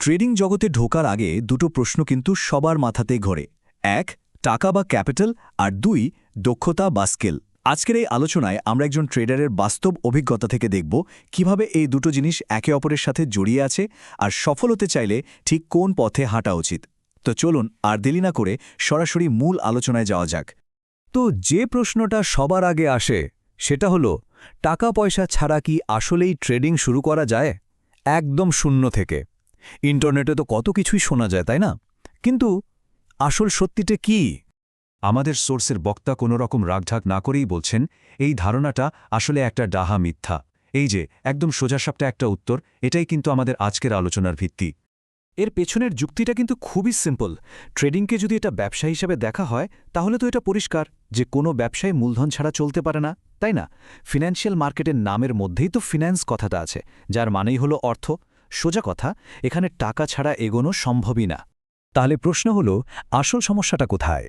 Trading জগতে ঢোকার আগে দুটো প্রশ্ন কিন্তু সবার মাথাতেই ঘোরে। এক, টাকা বা ক্যাপিটাল, আর দুই, দক্ষতা বা স্কিল। আজকের এই আলোচনায় আমরা একজন ট্রেডারের বাস্তব অভিজ্ঞতা থেকে দেখব কিভাবে এই দুটো জিনিস একে অপরের সাথে জড়িয়ে আছে আর সফল হতে চাইলে ঠিক কোন পথে হাঁটা উচিত। তো চলুন আর দেরি না করে সরাসরি মূল আলোচনায় যাওয়া যাক। তো যে প্রশ্নটা সবার আগে আসে সেটা হলো, টাকা পয়সা ছাড়া কি আসলেই ট্রেডিং শুরু করা যায়? একদম শূন্য থেকে। ইন্টারনেটে তো কত কিছুই শোনা যায়, তাই না? কিন্তু আসল সত্যিটা কি? আমাদের সোর্সের বক্তা কোনো রকম রাগঢাক না করেই বলছেন, এই ধারণাটা আসলে একটা ডাহা মিথ্যা। এই যে একদম সোজাসাপটা একটা উত্তর, এটাই কিন্তু আমাদের আজকের আলোচনার ভিত্তি। এর পেছনের যুক্তিটা কিন্তু খুবই সিম্পল। ট্রেডিংকে যদি এটা ব্যবসা হিসেবে দেখা হয়, তাহলে তো এটা পরিষ্কার যে কোনো ব্যবসায় মূলধন ছাড়া চলতে পারে না, তাই না? ফিন্যান্সিয়াল মার্কেটের নামের মধ্যেই তো ফিন্যান্স কথাটা আছে, যার মানেই হলো অর্থ। সোজা কথা, এখানে টাকা ছাড়া এগোনো সম্ভবই না। তাহলে প্রশ্ন হলো, আসল সমস্যাটা কোথায়?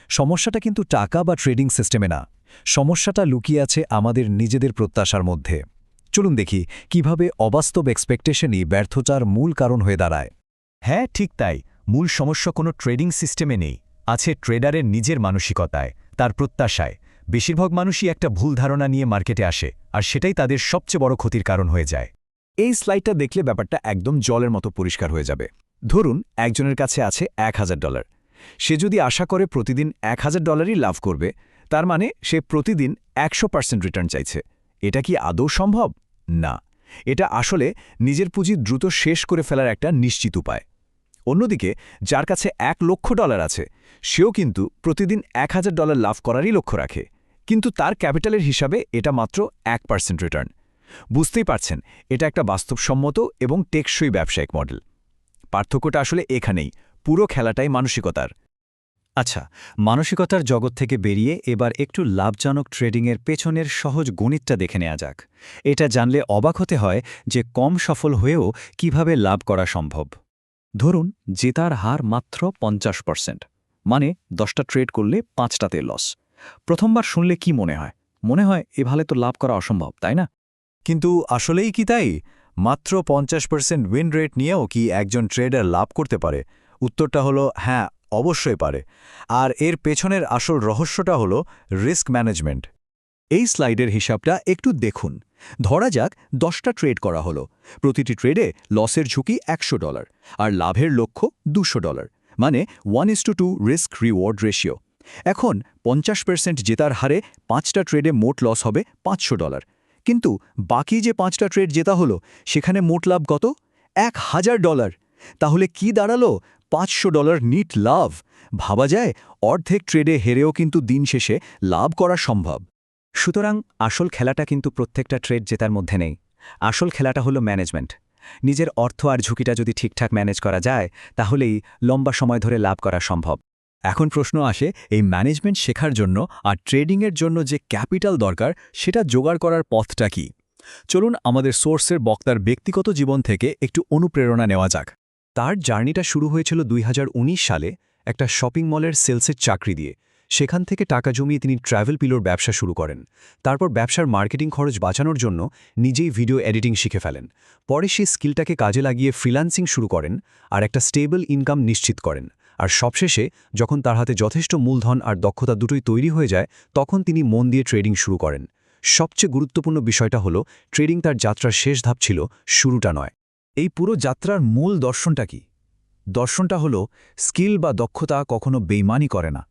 সমস্যাটা কিন্তু টাকা বা ট্রেডিং সিস্টেমে না। সমস্যাটা লুকিয়ে আছে আমাদের নিজেদের প্রত্যাশার মধ্যে। চলুন দেখি কিভাবে অবাস্তব এক্সপেকটেশনই ব্যর্থতার মূল কারণ হয়ে দাঁড়ায়। হ্যাঁ, ঠিক তাই। মূল সমস্যা কোনো ট্রেডিং সিস্টেমে নেই, আছে ট্রেডারের নিজের মানসিকতায়, তার প্রত্যাশায়। বেশিরভাগ মানুষই একটা ভুল ধারণা নিয়ে মার্কেটে আসে, আর সেটাই তাদের সবচেয়ে বড় ক্ষতির কারণ হয়ে যায়। এই স্লাইডটা দেখলে ব্যাপারটা একদম জলের মতো পরিষ্কার হয়ে যাবে। ধরুন একজনের কাছে আছে $1000। সে যদি আশা করে প্রতিদিন $1000ই লাভ করবে, তার মানে সে প্রতিদিন 100% রিটার্ন চাইছে। এটা কি আদৌ সম্ভব? না। এটা আসলে নিজের পুঁজি দ্রুত শেষ করে ফেলার একটা নিশ্চিত উপায়। অন্যদিকে যার কাছে $1,00,000 আছে, সেও কিন্তু প্রতিদিন $1000 লাভ করারই লক্ষ্য রাখে, কিন্তু তার ক্যাপিটালের হিসাবে এটা মাত্র 1% রিটার্ন। বুঝতেই পারছেন, এটা একটা বাস্তবসম্মত এবং টেকসই ব্যবসায়িক মডেল। পার্থক্যটা আসলে এখানেই, পুরো খেলাটাই মানসিকতার। আচ্ছা, মানসিকতার জগৎ থেকে বেরিয়ে এবার একটু লাভজনক ট্রেডিংয়ের পেছনের সহজ গণিতটা দেখে নেওয়া যাক। এটা জানলে অবাক হতে হয় যে কম সফল হয়েও কিভাবে লাভ করা সম্ভব। ধরুন জেতার হার মাত্র 50%, মানে 10টা ট্রেড করলে 5টাতে লস। প্রথমবার শুনলে কি মনে হয়? মনে হয় এভাবে তো লাভ করা অসম্ভব, তাই না? কিন্তু আসলেই কি তাই? মাত্র 50% উইন রেট নিয়েও কি একজন ট্রেডার লাভ করতে পারে? উত্তরটা হলো হ্যাঁ, অবশ্যই পারে। আর এর পেছনের আসল রহস্যটা হলো রিস্ক ম্যানেজমেন্ট। এই স্লাইডের হিসাবটা একটু দেখুন। ধরা যাক 10টা ট্রেড করা হলো। প্রতিটি ট্রেডে লসের ঝুঁকি $100 আর লাভের লক্ষ্য $200, মানে 1:2 রিস্ক রিওয়ার্ড রেশিও। এখন 50% জেতার হারে 5টা ট্রেডে মোট লস হবে $500। কিন্তু বাকি যে 5টা ট্রেড জেতা হলো, সেখানে মোট লাভ কত? $1000। তাহলে কি দাঁড়ালো? $500 নিট লাভ। ভাবা যায়, অর্ধেক ট্রেডে হেরেও কিন্তু দিন শেষে লাভ করা সম্ভব। সুতরাং আসল খেলাটা কিন্তু প্রত্যেকটা ট্রেড জেতার মধ্যে নেই। আসল খেলাটা হলো ম্যানেজমেন্ট। নিজের অর্থ আর ঝুঁকিটা যদি ঠিকঠাক ম্যানেজ করা যায়, তাহলেই লম্বা সময় ধরে লাভ করা সম্ভব। এখন প্রশ্ন আসে, এই ম্যানেজমেন্ট শেখার জন্য আর ট্রেডিংয়ের জন্য যে ক্যাপিটাল দরকার, সেটা জোগাড় করার পথটা কি? চলুন আমাদের সোর্সের বক্তার ব্যক্তিগত জীবন থেকে একটু অনুপ্রেরণা নেওয়া যাক। তার জার্নিটা শুরু হয়েছিল 2019 সালে একটা শপিং মলের সেলসের চাকরি দিয়ে। সেখান থেকে টাকা জমিয়ে তিনি ট্র্যাভেল পিলোর ব্যবসা শুরু করেন। তারপর ব্যবসার মার্কেটিং খরচ বাঁচানোর জন্য নিজেই ভিডিও এডিটিং শিখে ফেলেন। পরে সেই স্কিলটাকে কাজে লাগিয়ে ফ্রিল্যান্সিং শুরু করেন আর একটা স্টেবল ইনকাম নিশ্চিত করেন। আর সবশেষে যখন তার হাতে যথেষ্ট মূলধন আর দক্ষতা দুটোই তৈরি হয়ে যায়, তখন তিনি মন দিয়ে ট্রেডিং শুরু করেন। সবচেয়ে গুরুত্বপূর্ণ বিষয়টা হলো, ট্রেডিং তার যাত্রার শেষ ধাপ ছিল, শুরুটা নয়। এই পুরো যাত্রার মূল দর্শনটা কি? দর্শনটা হলো, স্কিল বা দক্ষতা কখনো বেইমানি করে না।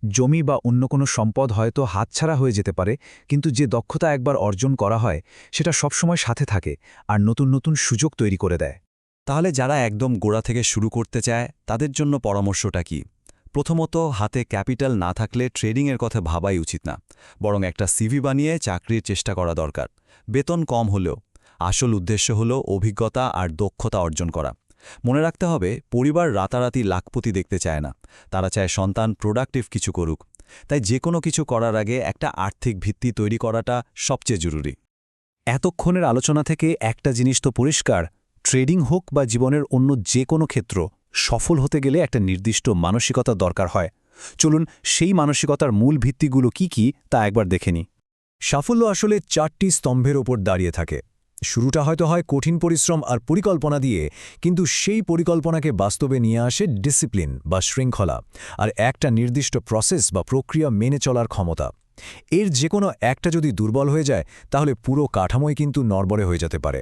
জমি বা অন্য কোনো সম্পদ হয়তো হাতছাড়া হয়ে যেতে পারে, কিন্তু যে দক্ষতা একবার অর্জন করা হয়, সেটা সবসময় সাথে থাকে আর নতুন নতুন সুযোগ তৈরি করে দেয়। তাহলে যারা একদম গোড়া থেকে শুরু করতে চায়, তাদের জন্য পরামর্শটা কি? প্রথমত, হাতে ক্যাপিটাল না থাকলে ট্রেডিংয়ের কথা ভাবাই উচিত না। বরং একটা সিভি বানিয়ে চাকরির চেষ্টা করা দরকার, বেতন কম হলেও। আসল উদ্দেশ্য হলো অভিজ্ঞতা আর দক্ষতা অর্জন করা। মনে রাখতে হবে, পরিবার রাতারাতি লাখপতি দেখতে চায় না, তারা চায় সন্তান প্রোডাক্টিভ কিছু করুক। তাই যে কোনো কিছু করার আগে একটা আর্থিক ভিত্তি তৈরি করাটা সবচেয়ে জরুরি। এতক্ষণের আলোচনা থেকে একটা জিনিস তো পরিষ্কার, ট্রেডিং হোক বা জীবনের অন্য যে কোনো ক্ষেত্র, সফল হতে গেলে একটা নির্দিষ্ট মানসিকতা দরকার হয়। চলুন সেই মানসিকতার মূল ভিত্তিগুলো কি তা একবার দেখে নিই। সাফল্য আসলে 4টি স্তম্ভের ওপর দাঁড়িয়ে থাকে। শুরুটা হয়তো হয় কঠিন পরিশ্রম আর পরিকল্পনা দিয়ে, কিন্তু সেই পরিকল্পনাকে বাস্তবে নিয়ে আসে ডিসিপ্লিন বা শৃঙ্খলা আর একটা নির্দিষ্ট প্রসেস বা প্রক্রিয়া মেনে চলার ক্ষমতা। এর যে কোনো একটা যদি দুর্বল হয়ে যায়, তাহলে পুরো কাঠামোই কিন্তু নড়বড়ে হয়ে যেতে পারে।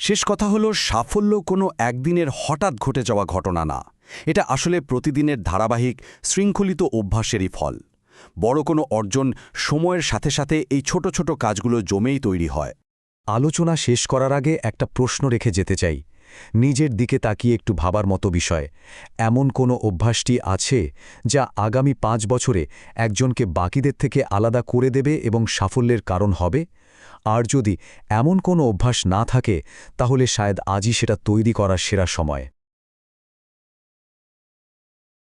শেষ কথা হলো, সাফল্য কোনো একদিনের হঠাৎ ঘটে যাওয়া ঘটনা না। এটা আসলে প্রতিদিনের ধারাবাহিক শৃঙ্খলিত অভ্যাসেরই ফল। বড় কোনো অর্জন সময়ের সাথে সাথে এই ছোট ছোট কাজগুলো জমেই তৈরি হয়। আলোচনা শেষ করার আগে একটা প্রশ্ন রেখে যেতে চাই। নিজের দিকে তাকিয়ে একটু ভাবার মতো বিষয়, এমন কোনো অভ্যাসটি আছে যা আগামী 5 বছরে একজনকে বাকিদের থেকে আলাদা করে দেবে এবং সাফল্যের কারণ হবে? আর যদি এমন কোনো অভ্যাস না থাকে, তাহলে শায়দ আজই সেটা তৈরি করার সেরা সময়।